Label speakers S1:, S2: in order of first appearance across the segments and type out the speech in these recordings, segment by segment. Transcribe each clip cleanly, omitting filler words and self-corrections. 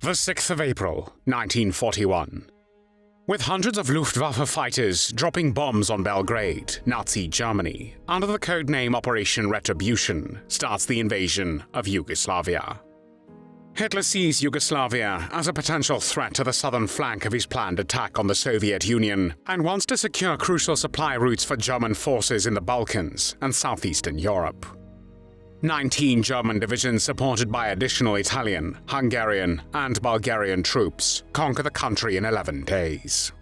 S1: The 6th of April, 1941. With hundreds of Luftwaffe fighters dropping bombs on Belgrade, Nazi Germany, under the codename Operation Retribution, starts the invasion of Yugoslavia. Hitler sees Yugoslavia as a potential threat to the southern flank of his planned attack on the Soviet Union and wants to secure crucial supply routes for German forces in the Balkans and southeastern Europe. 19 German divisions supported by additional Italian, Hungarian, and Bulgarian troops conquer the country in 11 days.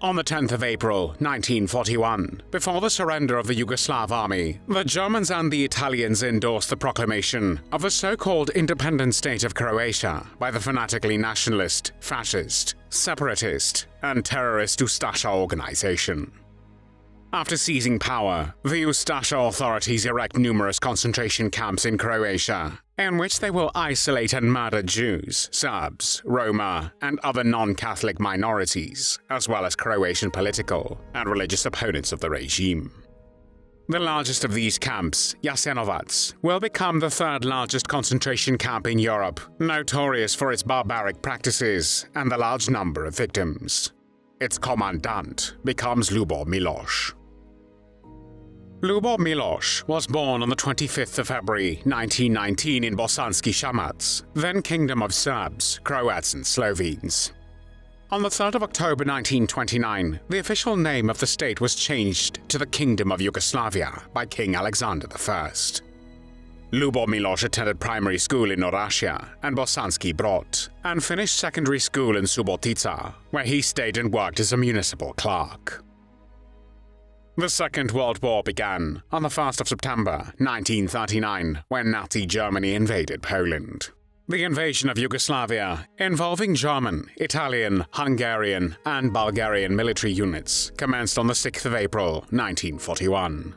S1: On the 10th of April, 1941, before the surrender of the Yugoslav army, the Germans and the Italians endorsed the proclamation of a so-called Independent State of Croatia by the fanatically nationalist, fascist, separatist, and terrorist Ustaša organization. After seizing power, the Ustaša authorities erect numerous concentration camps in Croatia, in which they will isolate and murder Jews, Serbs, Roma, and other non-Catholic minorities, as well as Croatian political and religious opponents of the regime. The largest of these camps, Jasenovac, will become the third largest concentration camp in Europe, notorious for its barbaric practices and the large number of victims. Its commandant becomes Ljubo Miloš. Ljubo Miloš was born on the 25th of February 1919 in Bosanski Šamac, then Kingdom of Serbs, Croats and Slovenes. On the 3rd of October 1929, the official name of the state was changed to the Kingdom of Yugoslavia by King Alexander I. Ljubo Miloš attended primary school in Orašja and Bosanski Brod, and finished secondary school in Subotica, where he stayed and worked as a municipal clerk. The Second World War began on the 1st of September 1939 when Nazi Germany invaded Poland. The invasion of Yugoslavia, involving German, Italian, Hungarian, and Bulgarian military units, commenced on the 6th of April 1941.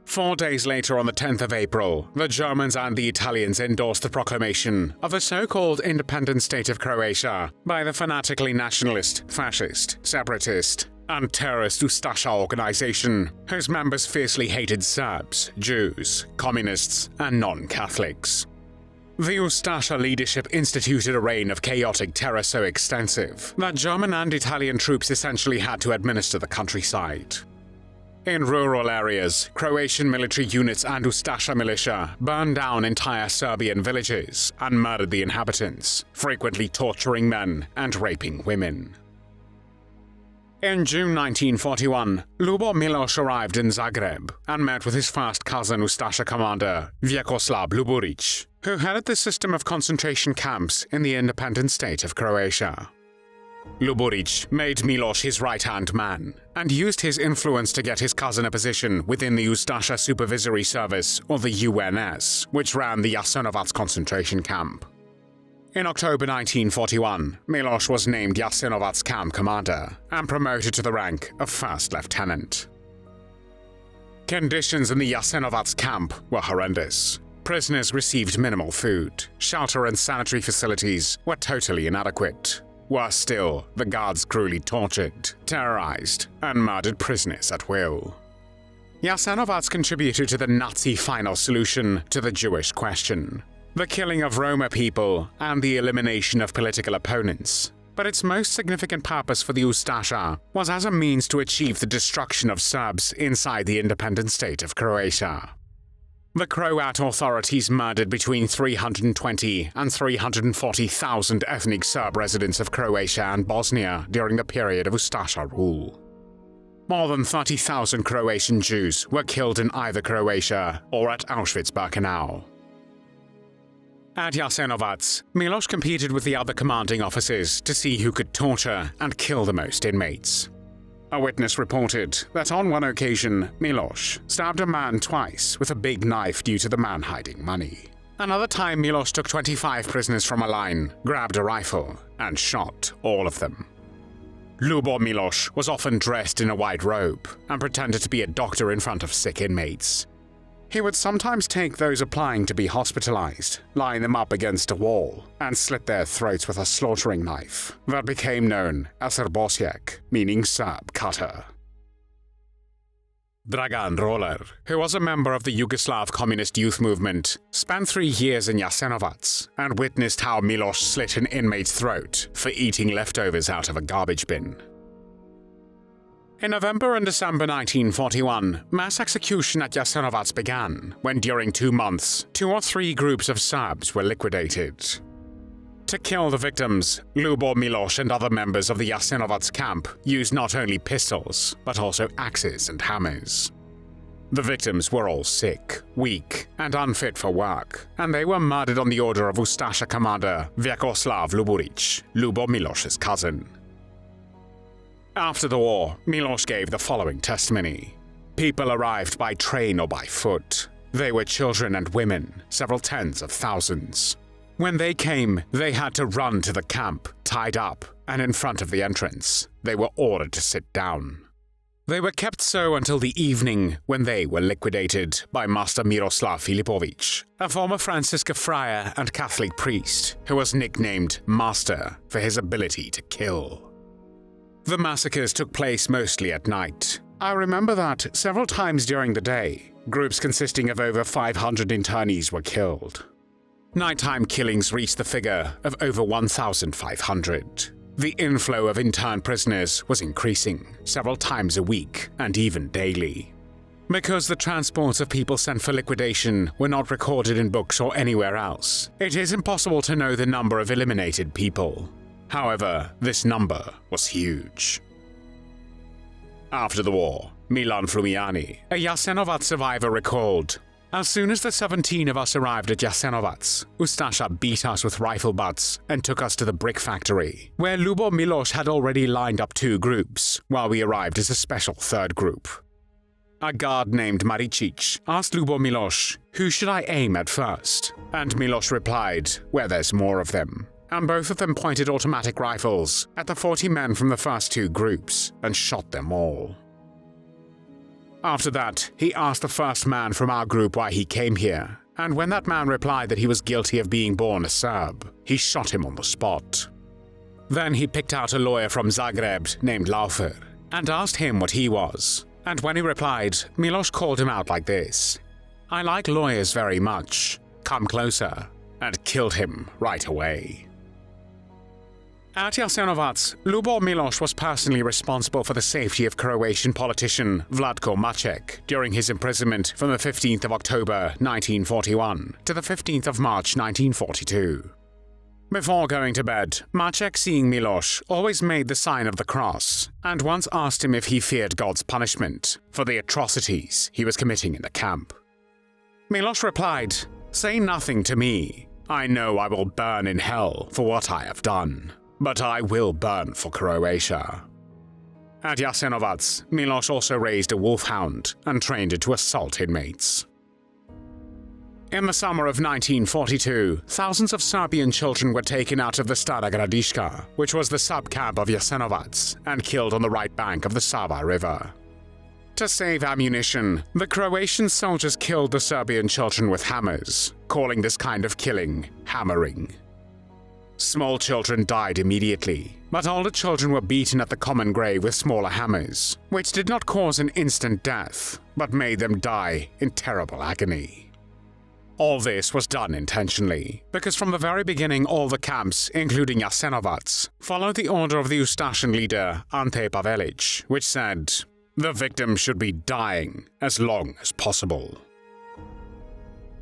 S1: 4 days later, on the 10th of April, the Germans and the Italians endorsed the proclamation of the so-called Independent State of Croatia by the fanatically nationalist, fascist, separatist, and terrorist Ustaša organization, whose members fiercely hated Serbs, Jews, communists, and non-Catholics. The Ustaša leadership instituted a reign of chaotic terror so extensive that German and Italian troops essentially had to administer the countryside. In rural areas, Croatian military units and Ustaša militia burned down entire Serbian villages and murdered the inhabitants, frequently torturing men and raping women. In June 1941, Ljubo Miloš arrived in Zagreb and met with his first cousin Ustaša commander, Vjekoslav Luburić, who headed the system of concentration camps in the independent state of Croatia. Luburić made Miloš his right-hand man and used his influence to get his cousin a position within the Ustaša Supervisory Service, or the UNS, which ran the Jasenovac concentration camp. In October 1941, Miloš was named Jasenovac camp commander and promoted to the rank of first lieutenant. Conditions in the Jasenovac camp were horrendous. Prisoners received minimal food, shelter and sanitary facilities were totally inadequate. Worse still, the guards cruelly tortured, terrorized, and murdered prisoners at will. Jasenovac contributed to the Nazi final solution to the Jewish question, the killing of Roma people and the elimination of political opponents. But its most significant purpose for the Ustaša was as a means to achieve the destruction of Serbs inside the independent state of Croatia. The Croat authorities murdered between 320 and 340,000 ethnic Serb residents of Croatia and Bosnia during the period of Ustaša rule. More than 30,000 Croatian Jews were killed in either Croatia or at Auschwitz-Birkenau. At Jasenovac, Miloš competed with the other commanding officers to see who could torture and kill the most inmates. A witness reported that on one occasion, Miloš stabbed a man twice with a big knife due to the man hiding money. Another time, Miloš took 25 prisoners from a line, grabbed a rifle, and shot all of them. Ljubo Miloš was often dressed in a white robe and pretended to be a doctor in front of sick inmates. He would sometimes take those applying to be hospitalized, line them up against a wall, and slit their throats with a slaughtering knife that became known as Srbosjek, meaning Serb cutter. Dragan Roller, who was a member of the Yugoslav Communist Youth Movement, spent 3 years in Jasenovac and witnessed how Milos slit an inmate's throat for eating leftovers out of a garbage bin. In November and December 1941, mass execution at Jasenovac began, when during 2 months, 2 or 3 groups of Serbs were liquidated. To kill the victims, Ljubo Miloš and other members of the Jasenovac camp used not only pistols, but also axes and hammers. The victims were all sick, weak, and unfit for work, and they were murdered on the order of Ustaša commander Vjekoslav Luburić, Ljubo Miloš's cousin. After the war, Milos gave the following testimony. People arrived by train or by foot. They were children and women, several tens of thousands. When they came, they had to run to the camp, tied up, and in front of the entrance. They were ordered to sit down. They were kept so until the evening, when they were liquidated by Master Miroslav Filipović, a former Franciscan friar and Catholic priest, who was nicknamed Master for his ability to kill. The massacres took place mostly at night. I remember that several times during the day, groups consisting of over 500 internees were killed. Nighttime killings reached the figure of over 1,500. The inflow of interned prisoners was increasing, several times a week and even daily. Because the transports of people sent for liquidation were not recorded in books or anywhere else, it is impossible to know the number of eliminated people. However, this number was huge. After the war, Milan Flumiani, a Jasenovac survivor, recalled, "As soon as the 17 of us arrived at Jasenovac, Ustaša beat us with rifle butts and took us to the brick factory, where Ljubo Miloš had already lined up 2 groups, while we arrived as a special 3rd group. A guard named Maricic asked Ljubo Miloš, 'Who should I aim at first?' And Miloš replied, 'Where there's more of them.' And both of them pointed automatic rifles at the 40 men from the first 2 groups and shot them all. After that, he asked the first man from our group why he came here, and when that man replied that he was guilty of being born a Serb, he shot him on the spot. Then he picked out a lawyer from Zagreb named Laufer and asked him what he was, and when he replied, Milos called him out like this, 'I like lawyers very much, come closer,' and killed him right away." At Jasenovac, Ljubo Miloš was personally responsible for the safety of Croatian politician Vlatko Maček during his imprisonment from the 15th of October 1941 to the 15th of March 1942. Before going to bed, Maček, seeing Miloš, always made the sign of the cross and once asked him if he feared God's punishment for the atrocities he was committing in the camp. Miloš replied, "Say nothing to me. I know I will burn in hell for what I have done. But I will burn for Croatia." At Jasenovac, Milos also raised a wolfhound and trained it to assault inmates. In the summer of 1942, thousands of Serbian children were taken out of the Stara Gradiška, which was the sub-camp of Jasenovac, and killed on the right bank of the Sava River. To save ammunition, the Croatian soldiers killed the Serbian children with hammers, calling this kind of killing hammering. Small children died immediately, but older children were beaten at the common grave with smaller hammers, which did not cause an instant death, but made them die in terrible agony. All this was done intentionally, because from the very beginning all the camps, including Jasenovac, followed the order of the Ustašan leader Ante Pavelić, which said, "The victim should be dying as long as possible."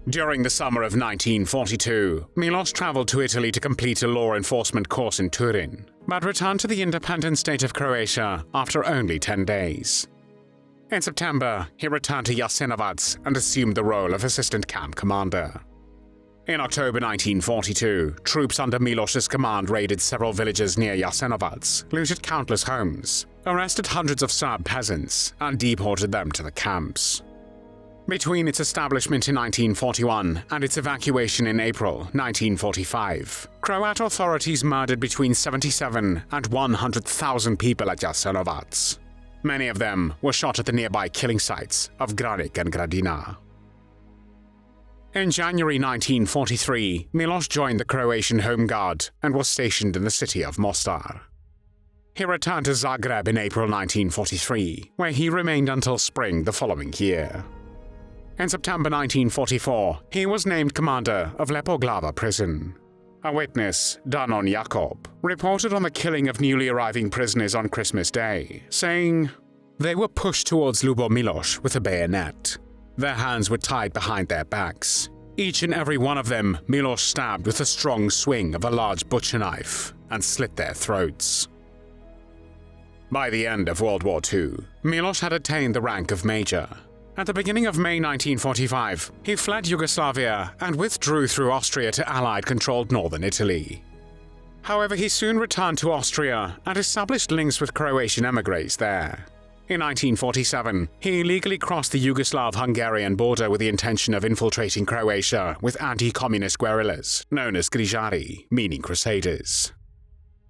S1: During the summer of 1942, Milos traveled to Italy to complete a law enforcement course in Turin, but returned to the Independent State of Croatia after only 10 days. In September, he returned to Jasenovac and assumed the role of assistant camp commander. In October 1942, troops under Milos's command raided several villages near Jasenovac, looted countless homes, arrested hundreds of Serb peasants, and deported them to the camps. Between its establishment in 1941 and its evacuation in April 1945, Croat authorities murdered between 77 and 100,000 people at Jasenovac. Many of them were shot at the nearby killing sites of Granik and Gradina. In January 1943, Milos joined the Croatian Home Guard and was stationed in the city of Mostar. He returned to Zagreb in April 1943, where he remained until spring the following year. In September 1944, he was named commander of Lepoglava prison. A witness, Danon Jakob, reported on the killing of newly arriving prisoners on Christmas Day, saying, "They were pushed towards Ljubo Miloš with a bayonet. Their hands were tied behind their backs. Each and every one of them Miloš stabbed with a strong swing of a large butcher knife and slit their throats." By the end of World War II, Miloš had attained the rank of major. At the beginning of May 1945, he fled Yugoslavia and withdrew through Austria to Allied-controlled northern Italy. However, he soon returned to Austria and established links with Croatian emigres there. In 1947, he illegally crossed the Yugoslav-Hungarian border with the intention of infiltrating Croatia with anti-communist guerrillas, known as Grižari, meaning crusaders.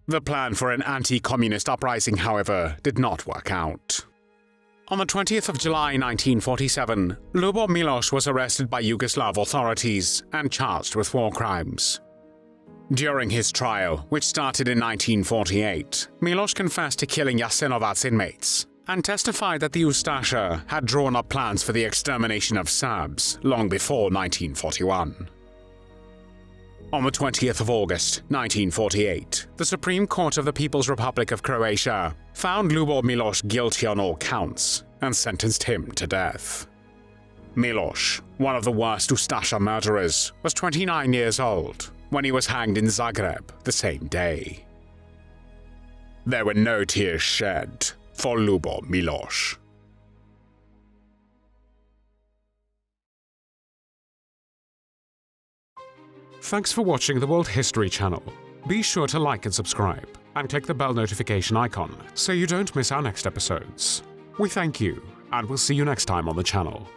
S1: The plan for an anti-communist uprising, however, did not work out. On the 20th of July 1947, Ljubo Miloš was arrested by Yugoslav authorities and charged with war crimes. During his trial, which started in 1948, Miloš confessed to killing Jasenovac inmates and testified that the Ustaša had drawn up plans for the extermination of Serbs long before 1941. On the 20th of August 1948, the Supreme Court of the People's Republic of Croatia found Ljubo Miloš guilty on all counts and sentenced him to death. Miloš, one of the worst Ustaša murderers, was 29 years old when he was hanged in Zagreb the same day. There were no tears shed for Ljubo Miloš. Thanks for watching the World History Channel. Be sure to like and subscribe, and click the bell notification icon so you don't miss our next episodes. We thank you, and we'll see you next time on the channel.